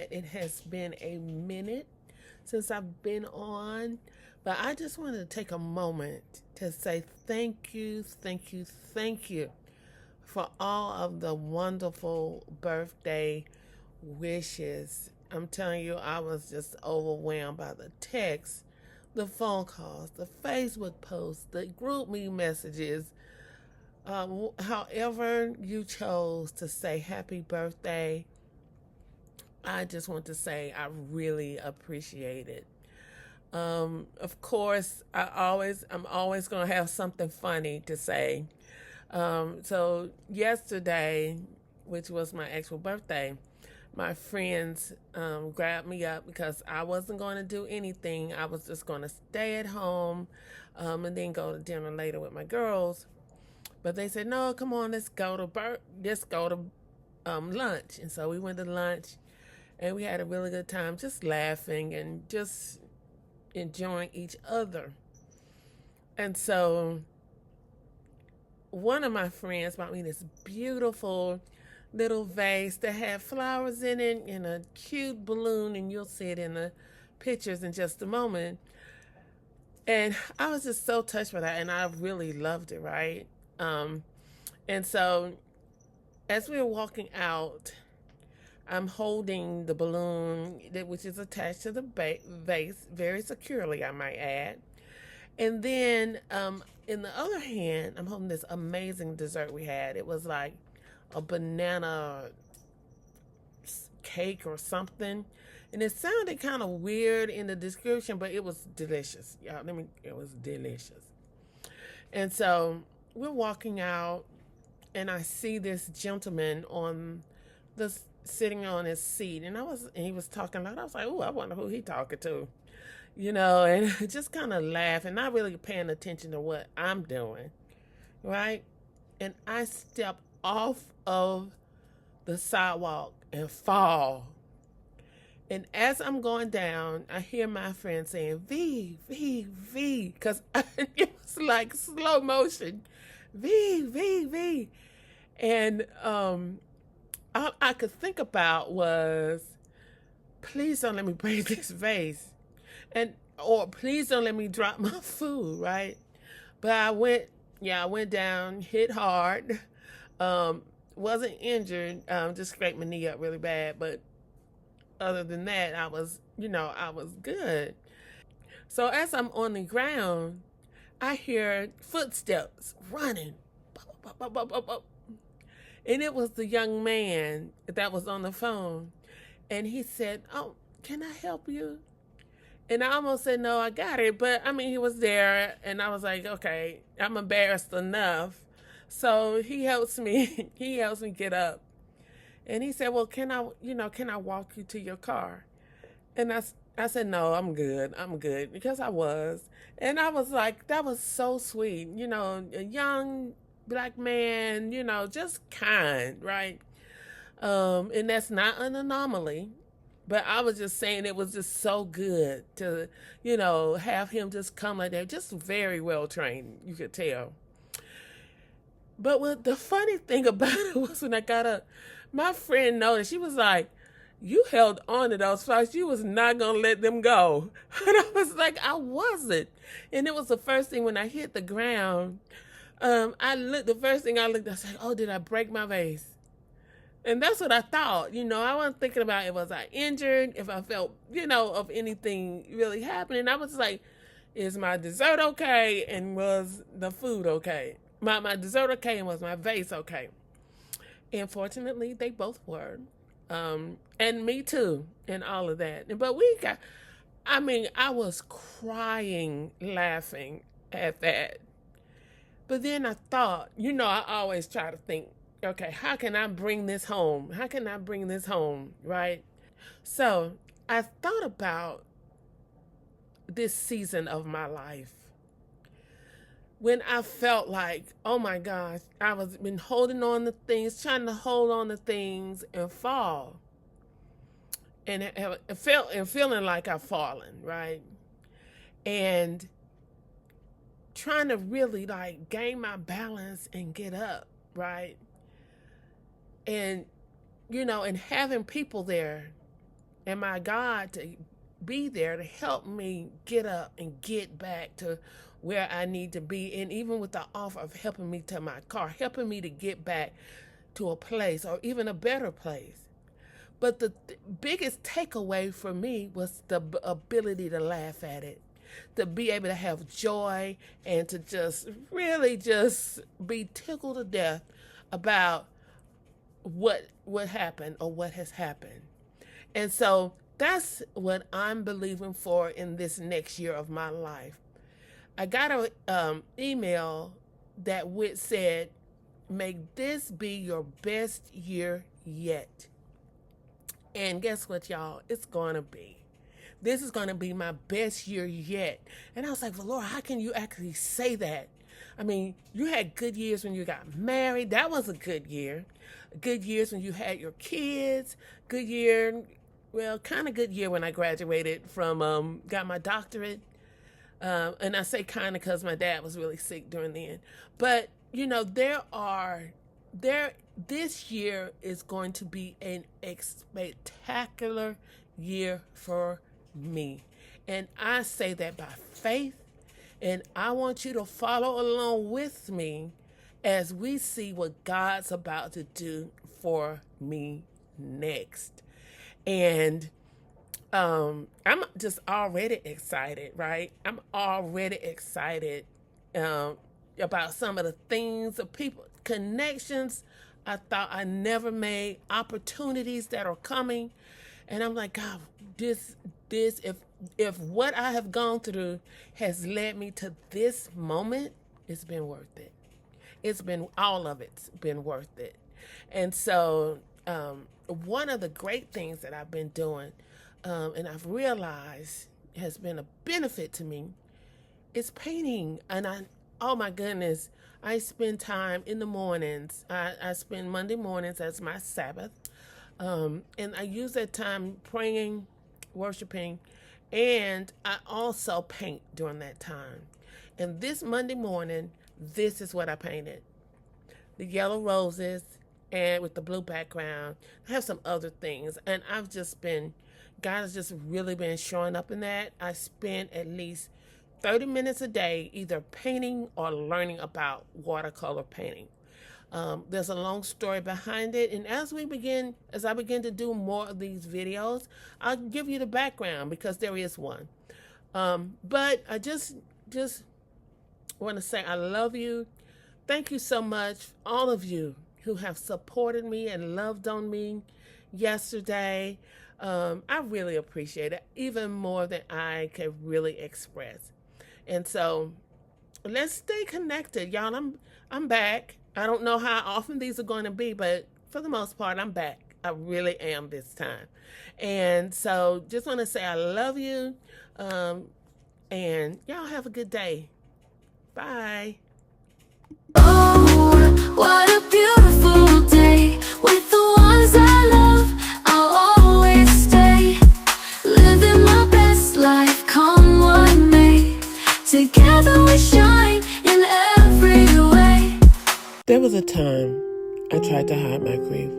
that it has been a minute since I've been on, but I just wanted to take a moment to say thank you, thank you, thank you for all of the wonderful birthday wishes. I'm telling you, I was just overwhelmed by the texts, the phone calls, the Facebook posts, the group me messages. However, you chose to say happy birthday, I just want to say I really appreciate it. Of course, I'm always gonna have something funny to say. So yesterday, which was my actual birthday, my friends grabbed me up because I wasn't going to do anything. I was just going to stay at home and then go to dinner later with my girls. But they said, "No, come on, let's go to lunch." And so we went to lunch, and we had a really good time, just laughing and just enjoying each other. And so one of my friends bought me this beautiful little vase that had flowers in it and a cute balloon, and you'll see it in the pictures in just a moment. And I was just so touched by that, and I really loved it, right? Um, and so as we were walking out, I'm holding the balloon which is attached to the vase very securely, I might add. And then in the other hand, I'm holding this amazing dessert we had. It was like a banana cake or something. And it sounded kind of weird in the description, but it was delicious. Yeah, it was delicious. And so we're walking out, and I see this gentleman on the sitting on his seat, and he was talking loud. I was like, "Oh, I wonder who he talking to," and just kind of laughing, not really paying attention to what I'm doing, right? And I step off of the sidewalk and fall. And as I'm going down, I hear my friend saying, "V, V, V," because it was like slow motion. V, V, V. And all I could think about was, please don't let me break this vase. Or please don't let me drop my food, right? But I went down, hit hard. Wasn't injured, just scraped my knee up really bad, but other than that, I was good. So as I'm on the ground, I hear footsteps running. And it was the young man that was on the phone. And he said, "Oh, can I help you?" And I almost said, "No, I got it." But I mean, he was there, and I was like, "Okay, I'm embarrassed enough." So he helps me, he helps me get up. And he said, "Well, can I walk you to your car?" And I said, "No, I'm good. I'm good," because I was. And I was like, that was so sweet. A young black man, just kind, right? And that's not an anomaly. But I was just saying it was just so good to, have him just come like that. Just very well trained, you could tell. But what the funny thing about it was when I got up, my friend noticed. She was like, "You held on to those flowers. You was not going to let them go." And I was like, "I wasn't." And it was the first thing when I hit the ground. The first thing I looked, I was like, "Oh, did I break my vase?" And that's what I thought. I wasn't thinking about it. Was I injured? If I felt, of anything really happening. I was like, is my dessert okay? And was the food okay? My dessert okay, and was my vase okay? And fortunately, they both were. And me too, and all of that. But I was crying, laughing at that. But then I thought, I always try to think, okay, how can I bring this home? How can I bring this home, right? So I thought about this season of my life when I felt like, oh my gosh, I was been holding on to things, trying to hold on to things and fall. And feeling like I've fallen, right? And trying to really like gain my balance and get up, right? And and having people there and my God to be there to help me get up and get back to where I need to be. And even with the offer of helping me to my car, helping me to get back to a place or even a better place. But the biggest takeaway for me was the ability to laugh at it, to be able to have joy and to just really just be tickled to death about what happened or what has happened. And so that's what I'm believing for in this next year of my life. I got an email that said, "May this be your best year yet." And guess what, y'all? It's going to be. This is going to be my best year yet. And I was like, well, Lord, how can you actually say that? I mean, you had good years when you got married. That was a good year. Good years when you had your kids. Good year, well, kind of good year when I graduated from, got my doctorate. And I say kind of because my dad was really sick during the end. But, you know, this year is going to be a spectacular year for me. And I say that by faith. And I want you to follow along with me as we see what God's about to do for me next. And I'm just already excited, right? I'm already excited about some of the things, the people, connections I thought I never made, opportunities that are coming. And I'm like, God, if what I have gone through has led me to this moment, it's been worth it. It's been, all of it's been worth it. And so one of the great things that I've been doing, and I've realized has been a benefit to me, is painting. And oh my goodness, I spend time in the mornings. I spend Monday mornings as my Sabbath. And I use that time praying, worshiping, and I also paint during that time. And this Monday morning, this is what I painted. The yellow roses and with the blue background. I have some other things. And God has just really been showing up in that. I spend at least 30 minutes a day either painting or learning about watercolor painting. There's a long story behind it, and as I begin to do more of these videos, I'll give you the background because there is one. But I just want to say I love you. Thank you so much, all of you who have supported me and loved on me yesterday. I really appreciate it, even more than I could really express. And so let's stay connected, y'all. I'm back. I don't know how often these are going to be, but for the most part, I'm back. I really am this time. And so just want to say I love you. And y'all have a good day. Bye. Oh, what a beautiful day. With the ones I love, I'll always stay. Living my best life, come what may. Together we shine in every way. There was a time I tried to hide my grief.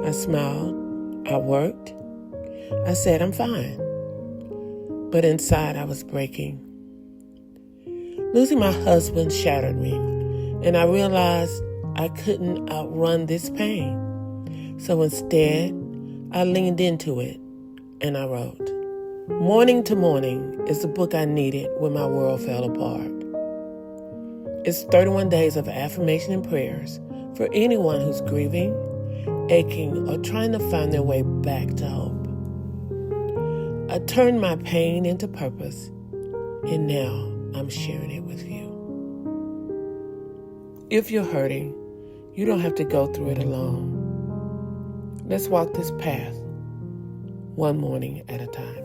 I smiled, I worked, I said I'm fine. But inside I was breaking. Losing my husband shattered me, and I realized I couldn't outrun this pain. So instead, I leaned into it, and I wrote. Morning to Morning is the book I needed when my world fell apart. It's 31 days of affirmation and prayers for anyone who's grieving, aching, or trying to find their way back to hope. I turned my pain into purpose, and now I'm sharing it with you. If you're hurting, you don't have to go through it alone. Let's walk this path one morning at a time.